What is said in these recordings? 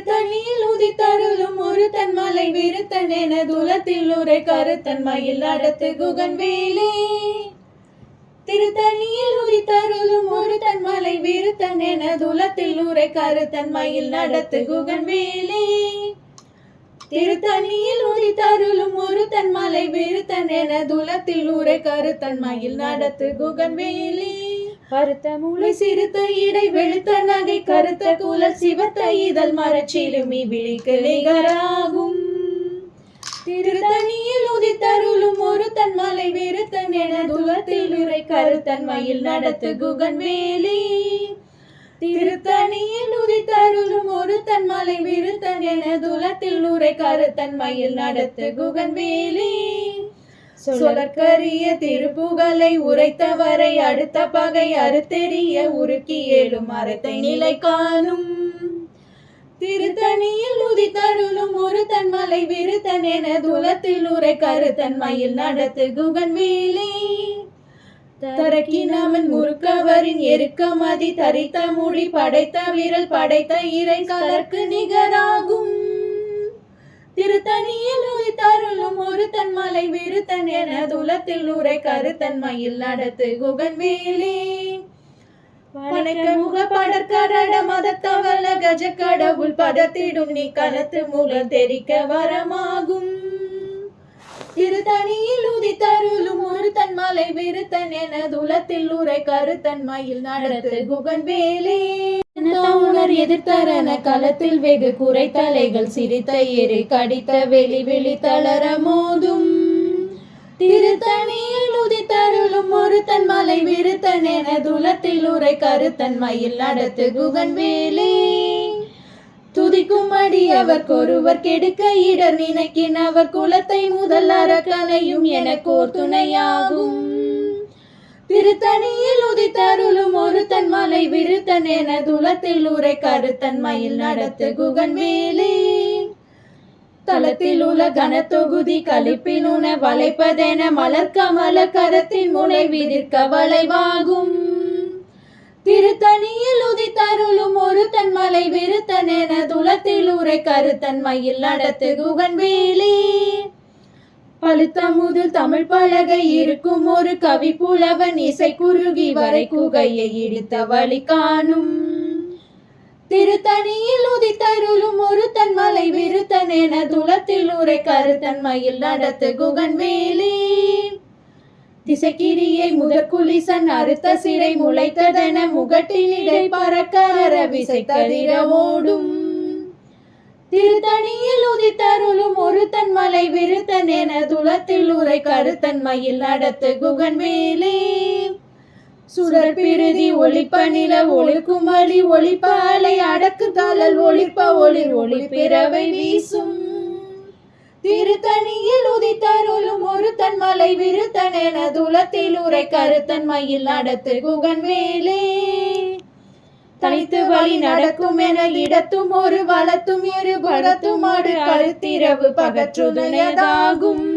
திருத்தணியில் உதித்தருளும் ஒரு தன்மலை விருத்தன் என துலத்தில் உரை கருத்தன் மயில் நடத்து குகன் வேலே. திருத்தணியில் உதித்தருளும் ஒரு தன்மலை விருத்தன் என துலத்தில் உரை கருத்தன் மயில் நடத்து குகன் வேலே. திருத்தணியில் உதித்தருளும் ஒரு தன்மலை விருத்தன் என துலத்தில் உரை கருத்தன் மயில் நடத்து குகன் வேலே. கருத்த மூளை சிறுத்த இடை வெளுத்த நகை கருத்த குலல் சிவத்த இதழ் மரச்சிலுமி விழிக்கு நிகராகும். திருத்தணியில் உதித்தருளும் ஒரு தன்மலை விருத்தன் என துலத்தில் உரை கருத்தன் மயில் நடத்து குகன் வேலே. திருத்தணியில் உதித்தருளும் ஒரு தன்மலை விருத்தன் என துலத்தில் உரை கருத்தன் மயில் நடத்து குகன் வேலே. சொலற்கரிய திருப்புகழை உரைத்தவரை அடுத்த பகை அறுத்தெறிய உருக்கி ஏழும் அறத்தை நிலை காணும். திருத்தணியில் உதித்தருளும் ஒரு தன்மலை விருத்தன் என துலத்தில் உரை கருத்தன் மயில் நடத்து குகன் வேலே. தரக்கினவன் முறுக்கவரின் எருக்கமதி தரித்த முடி படைத்த விரல் படைத்த இறை கலர்க்கு நிகராகும். திருத்தணியில் உதித்தருளும் ஒரு தன்மலை விருத்தன் என துலத்தில் உரை கருத்தன் மயில் நடத்து குகன் வேலே. வணக்க முக படற்கட மதத்தவள கஜ கடவுள் பதத்திடும் நீ கனத்து முக தெரிக்க வரமாகும். திருத்தணியில் உதித்தருளும் ஒரு தன்மலை விருத்தன் என துலத்தில் உரை கருத்தன் மயில் நடத்து குகன் வேலே. உணர் எதிர்த்தரன களத்தில் வெகு குறை தலைகள் சிரித்த எரி கடித்த வெளி வெளி தளர மோதும். திருத்தணியில் உதித்தருளும் ஒரு தன்மலை விருத்தன் என துலத்தில் உரை கருத்தன் மயில் நடத்து குகன் வேலே. துதிக்கும் அடியவர்க்கொருவர் கெடுக்க இடர் நினைக்கின் அவர் குலத்தை முதல் அறக்கலையும் எனக்கோர் துணையாகும். திருத்தணியில் உதித்தருளும் ஒரு தன்மலை விருத்தன் என துலத்தில் உரை கருத்தன் மயில் நடத்து குகன் வேலே. தலத்தில் உள்ள கனத்தொகுதி கலிப்பில் உண வளைப்பதென மலர் கமல கரத்தின் முளை விதிர்க்க வளைவாகும். திருத்தணியில் உதித்தருளும் ஒரு தன்மலை விருத்தன் என துலத்தில் உரை கருத்தன் மயில் நடத்து குகன் வேலே. பழுத்த முதல் தமிழ் பலகை இருக்கும் ஒரு கவி புலவன் இசை குறுகி வரை குகையை இடித்த வழி காணும். திருத்தணியில் உதித்தருளும் ஒரு தன்மலை விருத்தன் என துலத்தில் உரை கருத்தன் மயில் நடத்து குகன் வேலே. திசைக்கிரியை முதற்குலிசன் அறுத்த சிறை முளைத்ததென முகட்டினிடை பறக்க விசை தவிர ஓடும். திருத்தணியில் உதித்தருளும் ஒரு தன்மலை விருத்தன் என துலத்தில் உரை கருத்தன் மயில் நடத்து குகன் வேலே. சுடர் பிரிதி ஒளிப்ப நில ஒளிக்குமளி ஒளிப்ப அலை அடக்கு தளல் ஒளிப்ப ஒளிர் ஒளி பிறவை வீசும். திருத்தணியில் உதித்தருளும் ஒரு தன்மலை விருத்தன் என துலத்தில் உரை கருத்தன் மயில் நடத்து குகன் வேலே. தனித்து வழி நடக்கும் என இடத்தும் ஒரு வளத்தும் இரு படத்தும் ஆடு கருத்திரவு பகற்றுதனையதாகும்.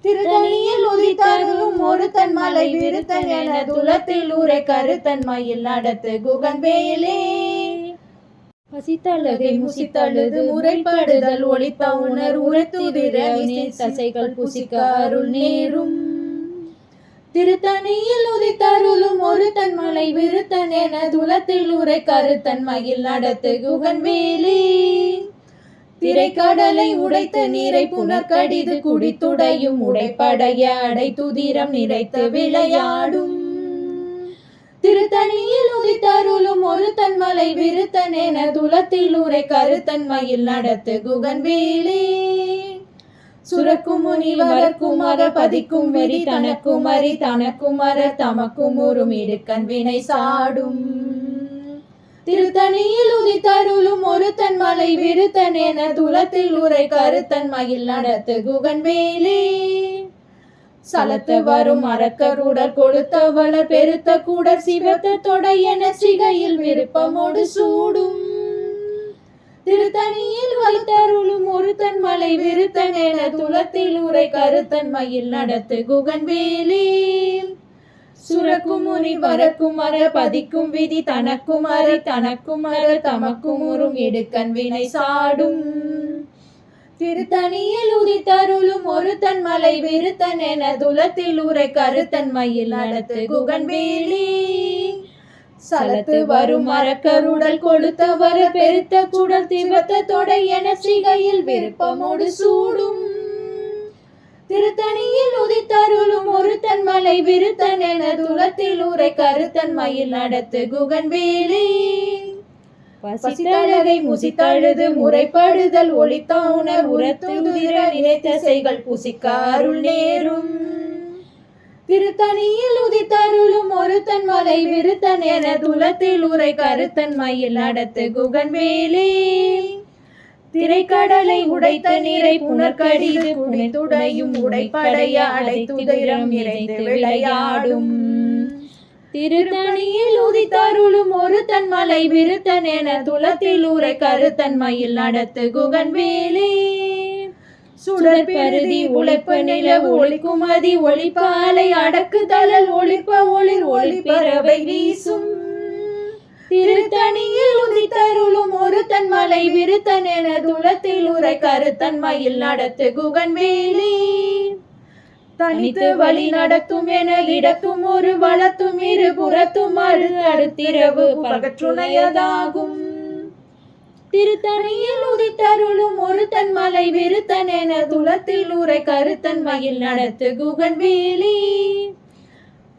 திருத்தணியில் உதித்தருளும் ஒரு தன்மலை விருத்தன் என துலத்தில் உரை கருத்தன் மயில் நடத்து குகன் வேலே. பசித்தழுகை முசித்தழுது முறைப்படுதல் ஒளித்த உணர் உரைத்துதிர தசைகள் புசிக்க அருள் நேரும். திருத்தணியில் உதித்தருளும் ஒரு தன்மலை விருத்தன் என துலத்தில் உரை கருத்தன் மயில் நடத்து குகன் வேலே. திரைக்கடலை உடைத்து நீரை புனர்கடிது குடித்துடையும் உடைப்படைய அடை துதிரம் நிறைத்து விளையாடும். திருத்தணியில் உதித்தருளும் ஒரு தன்மலை விருத்தன் என துலத்தில் உரை கருத்தன் மயில் நடத்து குகன் வேலே. சுரக்கும் முனி வரக்கும் அற பதிக்கும் வெறி தனக்கும் அறி தனக்கும் அற தமக்கும் உறும் இடுக்கண் வினை சாடும். திருத்தணியில் உதித்தருளும் ஒரு தன்மலை விருத்தன் என துலத்தில் உரை கருத்தன் மயில் நடத்து குகன் வேலே. சலத்து வரும் அரக்கருடர் கொளுத்த வளர் பெருத்த கூட சிவத்த தொடை என சிகையில் விருப்பமோடு சூடும். திருத்தணியில் வலுத்தருளும் ஒரு தன்மலை விருத்தன் என துலத்தில் உரை கருத்தன் மயில் நடத்து குகன் வேலே. சுரக்கும் முனி வரக்கும் அற பதிக்கும் விதி தனக்கும் அறி தனக்கும் அறல் தமக்கும் உறும் இடுக்கண் வினை சாடும் திருத்தணியில் உதித்தருளும் ஒரு தன் மலை விருத்தன் என துலத்தில் உரை கருத்தன் மயில் நடத்து குகன்வேலி சலத்து வரும் மரக்கருடல் கொளுத்தவர பெருத்த குடல் திவத்த தொடை என சிகையில் விருப்பமோடு சூடும் திருத்தணியில் உதித்தருளும் ஒரு தன் மலை விருத்தன் என துலத்தில் உரை கருத்தன் மயில் நடத்து குகன்வேலி பசித்தழகை முசித்தழுது முறைப்படுதல் ஒளித்தவுணர் உரத்துதிர நினைத்த செய்கள் புசிக்க அருள் நேரும் திருத்தணியில் உதித்தருளும் ஒரு தன் மலை விருத்தன் என துலத்தில் உரை கருத்தன் மயில் நடத்து குகன்வேலி திரைக்கடலை உடைத்த நீரை புனர்கடிது புனைத்துடையும் உடைப்படைய அடைத்துதிரம் நிறைந்து விளையாடும் திருத்தணியில் உதித்தருளும் ஒரு தன் மலை விருத்தன் என துலத்தில் உரை கருத்தன் மயில் நடத்து குகன்வேலி சுடர் பெருதி உழைப்பு நிலவு ஒளிக்குமதி ஒளிப்பாலை அடக்கு தளல் ஒளிப்ப ஒளிர் ஒளிப்பறவை வீசும் திருத்தணியில் உதித்தருளும் ஒரு தன் மலை விருத்தன் என துலத்தில் உரை கருத்தன் மயில் நடத்து குகன்வேலி தனித்து வழி நடத்தும் என இடத்தும் ஒரு வளத்தும் இரு புறத்தும் அழு அடுத்திரவு பகற்றுணையதாகும் திருத்தணியில் உதித்தருளும் ஒரு தன் மலை விருத்தன் என துலத்தில் உரை கருத்தன் மயில் நடத்து குகன்வேலி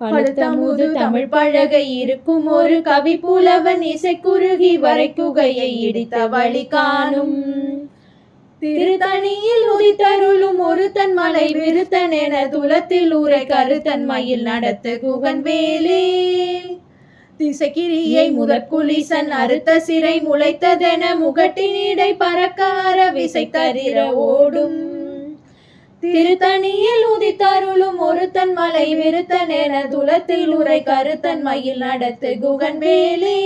பழுத்தமுது தமிழ் பழகை இருக்கும் ஒரு கவி புலவன் இசை குறுகி வரைக்குகையை இடித்த வழி காணும் திருத்தணியில் உதித்தருளும் ஒரு தன் மலை விருத்தன் என துலத்தில் உரை கருத்தன் மயில் நடத்து குகன்வேலி திசைக்கிரியை முதற்குலிசன் அறுத்த சிறை முளைத்ததென முகட்டினீடை பறக்கார விசை தரிர ஓடும் திருத்தணியில் உதித்தருளும் ஒரு தன் மலை விருத்தன் என துலத்தில் உரை கருத்தன் மயில் நடத்து குகன்வேலி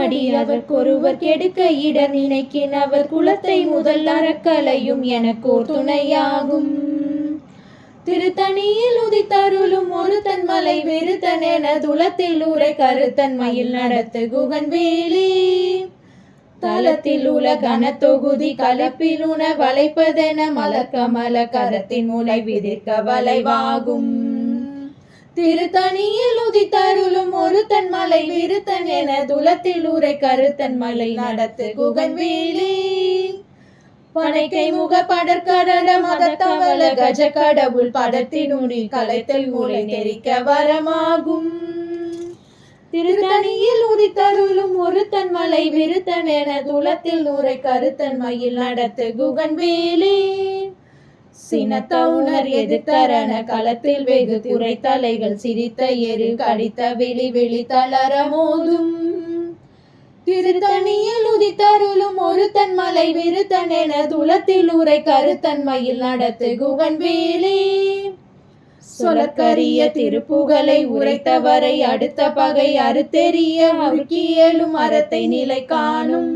அடியவர்க்கொருவர் கெடுக்க இடர் நினைக்கினவர் குலத்தை முதல் அறக்கலையும் எனக்கோர் துணையாகும் திருத்தணியில் உதித்தருளும் ஒரு தன் மலை விருத்தன் என துலத்தில் உரை கருத்தன் மயில் நடத்து குகன்வேலி தலத்தில் உல கனத்தொகுதி கலப்பில் உண வளைப்பதென மலர்கமல கரத்தின் முளை விதிர்க்க வளைவாகும் திருத்தணியில் உதித்தருளும் ஒரு தன் மலை விருத்தன் என துலத்தில் உரை கருத்தன் மலை நடத்து குகன்வேலி பனைக்கை முக படற்கடல மதத்தவள கஜ கடவுள் படத்தினுடி கலைத்தல் மூளை தெரிக்க வரமாகும் திருத்தணியில் உதித்தருளும் ஒரு தன் மலை விருத்தன் என துலத்தில் உரை கருத்தன் மயில் நடத்து குகன்வேலி சினத்தவுணர் எதிர்த்தரண களத்தில் வெகு குறை தலைகள் சிரித்த எரு கடித்த விழி விழி தளர மோதும் திருத்தணியில் உதித்தருளும் ஒரு தன் மலை விருத்தன் என துலத்தில் உரை கருத்தன் மயில் நடத்து குகன்வேலி சொலற்கரிய திருப்புகழை உரைத்தவரை அடுத்த பகை அறுத்தெறிய அருக்கி எழும் அறத்தை நிலை காணும்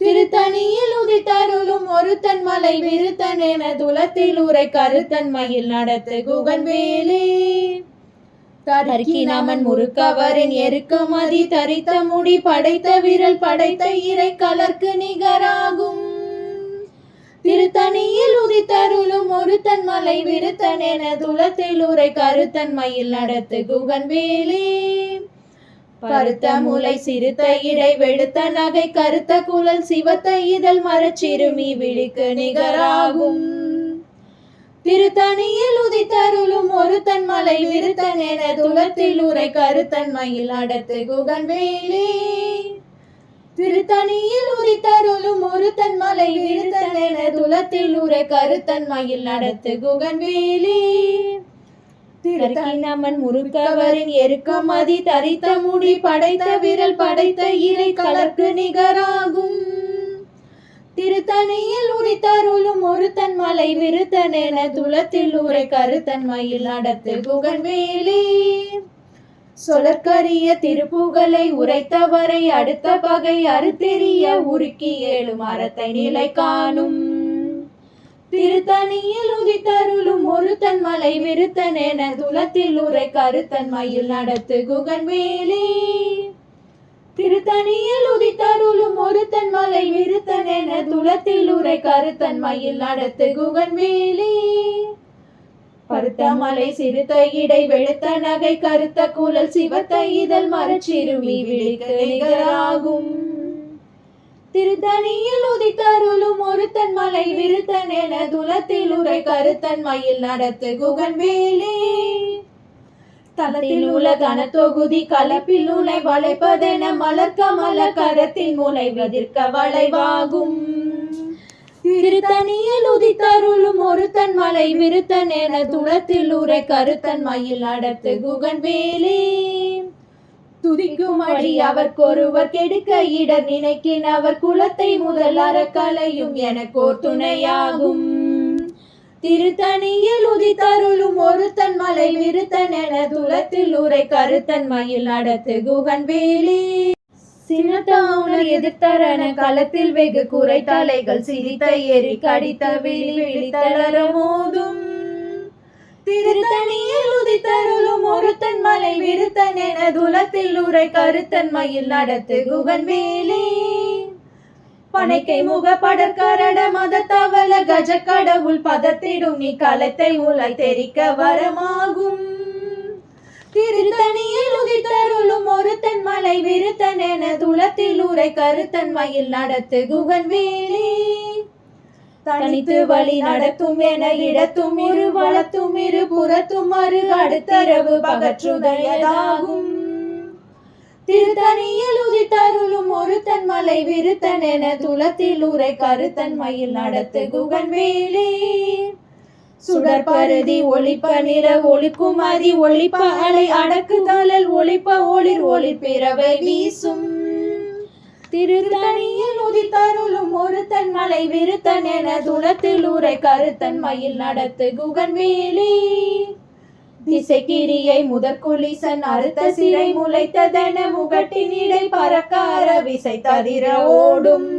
திருத்தணியில் உதித்தருளும் ஒரு தன் மலை விருத்தன் என துலத்தில் உரை கருத்தன் மயில் நடத்து குகன்வேலி தரிக்கினமன் முறுக்கவரின் எருக்கமதி தரித்த முடி படைத்த விரல் படைத்த இறை கலர்க்கு நிகராகும் திருத்தணியில் உதித்தருளும் ஒரு தன் மலை விருத்தன் என துலத்தில் உரை கருத்தன் மயில் நடத்து குகன்வேலி பருத்த முலை சிறுத்த இடை வெளுத்த நகை கருத்த குழல் சிவத்த இதழ் மரச்சிறுமி விழிக்கு நிகராகும் திருத்தணியில் உதித்தருளும் ஒரு தன் மலை விருத்தன் என துலத்தில் உரை கருத்தன் மயில் நடத்து குகன்வேலி திருத்தணியில் உதித்தருளும் ஒரு தன் மலை விருத்தன் என துலத்தில் உரை கருத்தன் மயில் நடத்து குகன்வேலி திருக்கினமன் முறுக்கவரின் எருக்கமதி தரித்த முடி படைத்த விரல் படைத்த இறை கலர்க்கு நிகராகும் திருத்தணியில் உதித்தருளும் ஒரு தன் மலை விருத்தன் என துலத்தில் உரை கருத்தன் மயில் நடத்து குகன்வேலி சொலற்கரிய திருப்புகழை உரைத்தவரை அடுத்த பகை அறுத்தெறிய உருக்கி ஏழு மரத்தை நிலை காணும் திருத்தணியில் உதித்தருளும் ஒருத்தன் மலை விருத்தன் என துலத்தில் உரை கருத்தன் மயில் நடத்து குகன் வேலே. திருத்தணியில் உதித்தருளும் ஒருத்தன் மலை விருத்தன் என துலத்தில் உரை கருத்தன் மயில் நடத்து குகன் வேலே. பருத்த மலை சிறுத்த இடை வெளுத்த நகை கருத்த குழல் சிவத்த இதழ் மரச்சிறுமி விழிக்க நிகராகும். திருத்தணியில் உதித்தருளும் ஒருத்தன் மலை விருத்தன் என துலத்தில் உரை கருத்தன் மயில் நடத்து குகன் வேலே. தலத்தில் உள்ள கன தொகுதி கலப்பில் நூலை வளைப்பதென மலர் கமல கரத்தின் மூளை வதிர்க்க வளைவாகும். திருத்தணியில் உதித்தருளும் ஒருத்தன் மலை விருத்தன் என துலத்தில் உரை கருத்தன் மயில் நடத்து குகன் வேலே. துதிக்கும் அடி அவர்க்கொருவர் கெடுக்க இடர் நினைக்கின் அவர் குலத்தை முதல் அறக்கலையும் எனக்கோர் துணையாகும். திருத்தணியில் உதித்தருளும் ஒருத்தன் மலை விருத்தன் என துலத்தில் உரை கருத்தன் மயில் நடத்து குகன் வேலே. சினத்தாவுணர் எதிர்த்தரன களத்தில் வெகு குறை தலைகள் சிரித்த எரி கடித்த விழி விழித்தளர மோதும். திருத்தணியில் உதித்தருளும் ஒருத்தன் மலை விருத்தன் என துலத்தில் உரை கருத்தன் மயில் நடத்து குகன் வேலே. பனைக்கை முக படற்கரட மத தவள கஜ கடவுள் பதத்திடும் நீ களத்தை உலை தெரிக்க வரமாகும். திருத்தணியில் உதித்தருளும் ஒருத்தன் மலை விருத்தன் என துலத்தில் உரை கருத்தன் மயில் நடத்து குகன் வேலே. தனித்து வழி நடத்தும் என இடத்தும் இரு வளத்தும் இரு புறத்தும் மறு அடுத்தரவு பகற்றுதயதாகும். திருத்தணியில் உதித்தருளும் ஒருத்தன் மலை விருத்தன் என துலத்தில் உரை கருத்தன் மயில் நடத்து குகன் வேலே. சுடற்பருதி ஒளிப்ப நிற ஒளிக்கும் அதி ஒளிப்ப அலை அடக்கு தளல் ஒளிப்ப ஒளிர் ஒளிப்பிறவை வீசும். திருத்தணியில் உதித்தருளும் ஒருத்தன் மலை விருத்தன் என துலத்தில் உரை கருத்தன் மயில் நடத்து குகன் வேலே. திசைக்கிரியை முதற்குலிசன் அறுத்த சிறை முளைத்ததென முகட்டின் இடை பறக்கார விசை தவிர ஓடும்.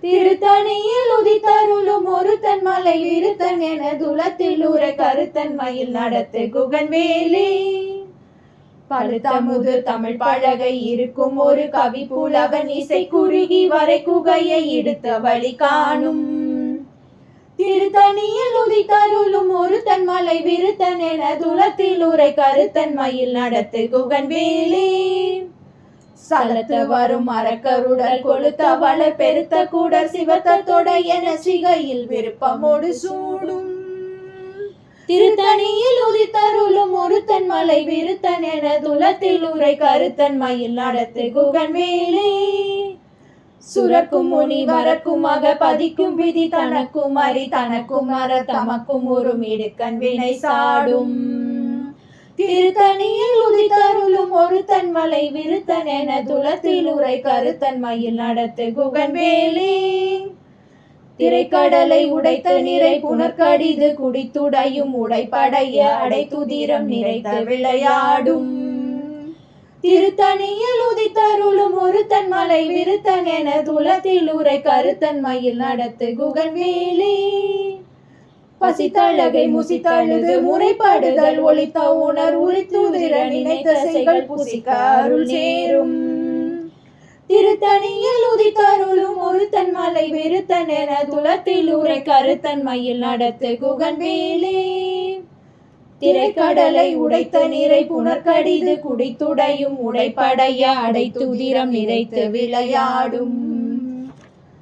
திருத்தணியில் உதித்தருளும் ஒருத்தன் மலை விருத்தன் என துலத்தில் உரை கருத்தன் மயில் நடத்து குகன் வேலே. பழுத்தமுது தமிழ் பழகை இருக்கும் ஒரு கவி புலவன் இசை குறுகி வரை குகையை இடுத்த வழி காணும். திருத்தணியில் உதித்தருளும் ஒருத்தன் மலை விருத்தன் என துலத்தில் உரை கருத்தன் மயில் நடத்து குகன் வேலே. சலத்து வரும் மரக்கருடல் கொளுத்த வளர் பெருத்த கூடர் சிவத்த தொடை என சிகையில் விருப்பமோடு சூடும். திருத்தணியில் உதித்தருளும் ஒருத்தன் மலை விருத்தன் என துலத்தில் உரை கருத்தன் மயில் நடத்து குகன் வேலே. சுரக்கும் முனி வரக்கும் மக பதிக்கும் விதி தனக்கும் அறி தனக்கும் மர தமக்கும் ஒரு இடுக்கண் வினை சாடும். திருத்தணியில் உதித்தருளும் ஒருத்தன் மலை விருத்தன் என துலத்தில் உரை கருத்தன் மயில் நடத்து குகன் வேலே. திரைக்கடலை உடைத்த நிறை புனர்கடிது குடித்துடையும் உடைப்படைய அடைத்துதிரம் நிறைத்த விளையாடும். திருத்தணியில் உதித்தருளும் ஒருத்தன் மலை விருத்தன் என துலத்தில் உரை கருத்தன் மயில் நடத்து குகன் வேலே. பசித்தழகை முசித்தழுது முறைப்படுதல் ஒளித்த உணர் உளித்துதிர நினைத்த செய்கள் புசிக்க அருள் சேரும். திருத்தணியில் உதித்தருளும் ஒருத்தன் மலை விருத்தன் என துலத்தில் உரை கருத்தன் மயில் நடத்து குகன் வேலே. திரைக்கடலை உடைத்த நிறை புனர்கடிது குடித்துடையும் உடைப்படைய அடைத்துதிரம் நிறைத்து விளையாடும்.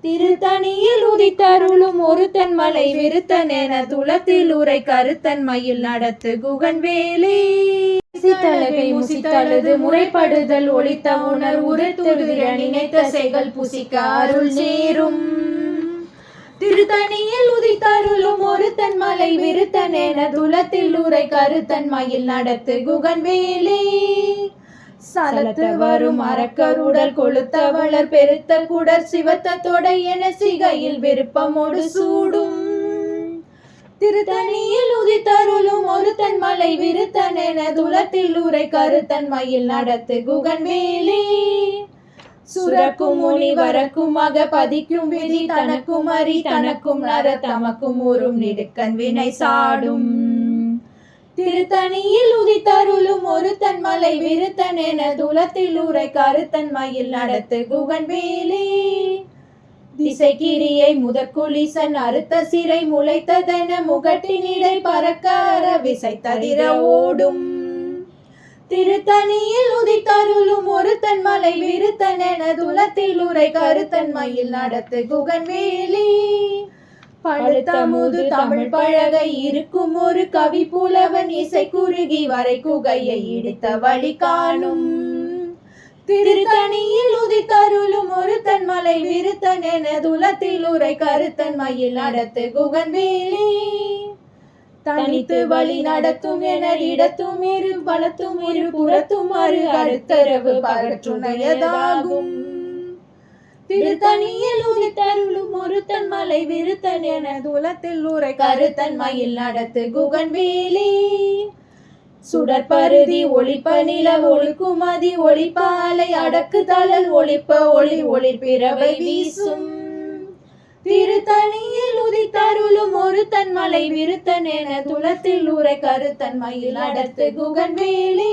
திருத்தணியில் உதித்தருளும் ஒருத்தன் மலை விருத்தன் என துலத்தில் உரை கருத்தன் மயில் நடத்து குகன் வேலே. சித்தழகை முசித்தழுது முறைப்படுதல் ஒளித்த உணர் உறுத்துதிர நினைத்த செய்கள் புசிக்க அருள் சேரும். திருத்தணியில் உதித்தருளும் ஒருத்தன் மலை விருத்தன் என துலத்தில் உரை கருத்தன் மயில் நடத்து குகன் வேலே. சலத்து வரும் அரக்கருடல் கொளுத்த வளர் பெருத்த குடர் சிவத்த தொடை என சிகையில் விருப்பமோடு சூடும். திருத்தணியில் உதித்தருளும் ஒருத்தன் மலை விருத்தன் என துலத்தில் உரை கருத்தன் மயில் நடத்து குகன் வேலே. சுரக்கும் முனி வரக்கும் அக பதிக்கும் விதி தனக்கும் அறி தனக்கும் நர தமக்கும் ஊரும் நெடுக்கன் வினை சாடும் திருத்தணியில் உதித்தருளும் ஒரு தன்மலை விருத்தன் என துலத்தில் உரை கருத்தன் மயில் நடத்து குகன் வேலி திசைக்கிரியை முதற்குலிசன் அறுத்த சிறை முளைத்ததென முகட்டினிடை பறக்கார விசை ததிர ஓடும் திருத்தணியில் உதித்தருளும் ஒரு தன்மலை விருத்தன் என துலத்தில் உரை கருத்தன் மயில் நடத்து குகன் வேலி பழுத்த முது தமிழ் பழகை இருக்கும் ஒரு கவி புலவன் இசை குறுகி வரை குகையை இடித்த வழி காணும் திருத்தணியில் உதித்தருளும் ஒரு தன்மலை விருத்தன் என துலத்தில் உரை கருத்தன் மயில் நடத்து குகன் வேலி தனித்து வழி நடத்தும் என இடத்தும் இரு பலத்தும் இரு புறத்தும் மறு அடுத்தரவு பகற்றுணையதாகும் திருத்தணியில் உதித்தருளும் ஒரு தன்மலை விருத்தன் என துலத்தில் உரை கருத்தன் மயில் நடத்து குகன் வேலி சுடற்பருதி ஒளிப்ப நில ஒழுக்குமதி ஒளிப்பாலை அடக்கு தளல் ஒளிப்ப ஒளி ஒளிர்பிறவை வீசும் திருத்தணியில் உதித்தருளும் ஒரு தன்மலை விருத்தன் என துலத்தில் உரை கருத்தன் மயில் நடத்து குகன் வேலி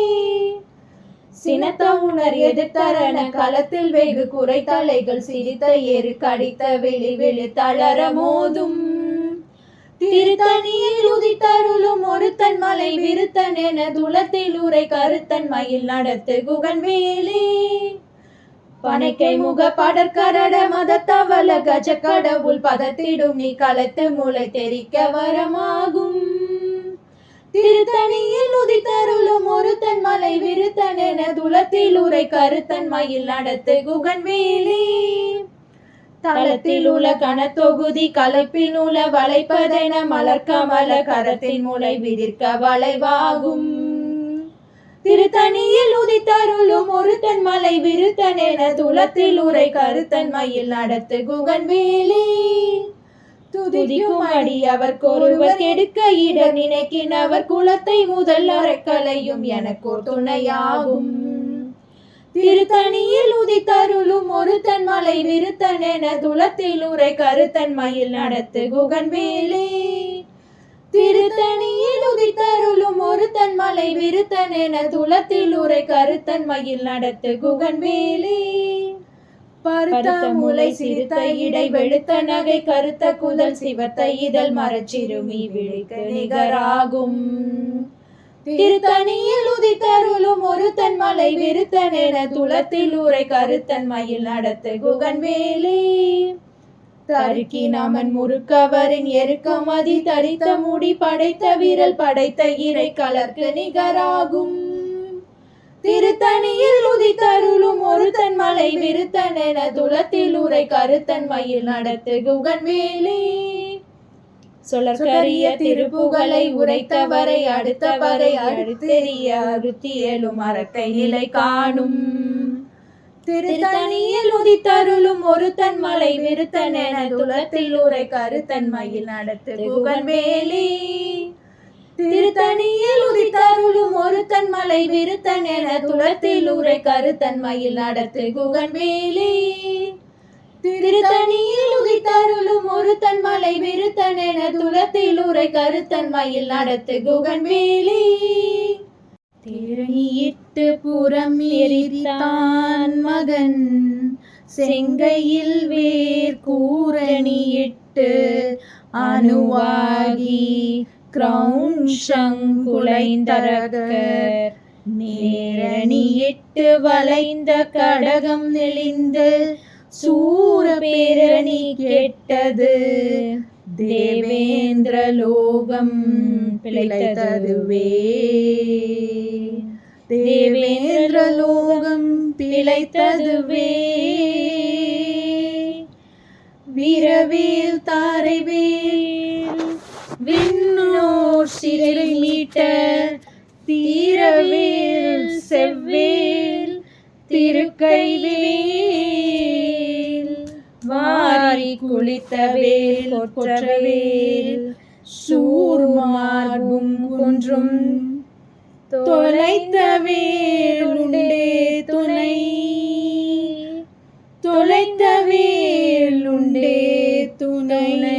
சினத்த உணர் எதிர்த்தரண களத்தில் வெகு குறை தலைகள் சிரித்த ஏறு கடித்த வெளி வெளி தளர மோதும் திருத்தணியில் உதித்தருளும் ஒரு தன்மலை விருத்தன் என துலத்தில் உரை கருத்தன் மயில் நடத்து குகன் வேலி பனைக்கை முக படற்கரட மதத்தவள கஜ கடவுள் பதத்திடும் நீ களத்து மூளை தெரிக்க வரமாகும் திருத்தணியில் உதித்தருளும் ஒரு தன்மலை விருத்தன் என துலத்தில் உரை கருத்தன் மயில் நடத்து குகன் வேலி தளத்தில் உள்ள கணத்தொகுதி கலைப்பில் உள்ள வளைப்பதென மலர்கமல கரத்தின் மூளை விதிர்க்க வளைவாகும் திருத்தணியில் உதித்தருளும் ஒரு தன்மலை விருத்தன் என துலத்தில் உரை கருத்தன் மயில் நடத்து குகன் வேலி துதிக்கும் அடி அவர்க்கொருவர் கெடுக்க இட நினைக்கின் அவர் குலத்தை முதல் அறக்கலையும் எனக்கோர் துணையாகும் திருத்தணியில் உதித்தருளும் ஒரு தன்மலை விருத்தன் என துலத்தில் உரை கருத்தன் மயில் நடத்து குகன் வேலி திருத்தணியில் உதித்தருளும் ஒரு தன்மலை விருத்தன் என துலத்தில் உரை கருத்தன் மயில் நடத்து குகன் வேலி பருத்த முளை சிறுத்த இடை வெளுத்த நகை கருத்த குதல் சிவத்த இதழ் மரச்சிறுமி விழிக்க நிகராகும் திருத்தணியில் உதித்தருளும் ஒரு தன்மலை விருத்தன் என துலத்தில் உரை கருத்தன் மயில் நடத்து குகன் வேலி தருக்கி நமன் முறுக்கவரின் எருக்கமதி தரித்த முடி படைத்த வீரல் படைத்த இறை கலர்க்கு நிகராகும் திருத்தணியில் உதித்தருளும் ஒரு தன்மலை விருத்தன் என துலத்தில் உரை கருத்தன் மயில் நடத்து குகன் வேலி சொலற்கரிய திருப்புகளை உரைத்தவரை அடுத்தவரை அடுத்தெறிய அறுத்தியலும் அறக்கை நிலை காணும் திருத்தணியில் உதித்தருளும் ஒரு தன்மலை விருத்தன் என துலத்தில் உரை கருத்தன் மயில் நடத்து குகன் வேலி திருத்தணியில் உதித்தருளும் ஒரு தன்மலை விருத்தன் என துலத்தில் உரை கருத்தன் மயில் நடத்து குகன் வேலி திருத்தணியில் உதித்தருளும் ஒரு தன்மலை விருத்தன் என துலத்தில் உரை கருத்தன் மயில் நடத்து குகன் வேலி திரணியிட்டு புறம் எரித்தான் மகன் செங்கையில் வேர் கூரணியிட்டு அணுவாகி கிரௌஞ்சங்குலைந்தரகர் நேரணியிட்டு வளைந்த கடகம் நெளிந்து சூர பேரணி கெட்டது தேவேந்திர லோகம் பிழைத்ததுவே தேவேந்திர லோகம் பிழைத்ததுவே வீரவேல் தாரைவேல் விண்ணோர் சிறை மீட்ட தீரவேல் செவ்வேல் திருக்கைவேல் வாரி குளித்த வேல் கொற்றவேல் சூர்மார்பும் குன்றும் தொலைத்த வேலுண்டே துணை துணை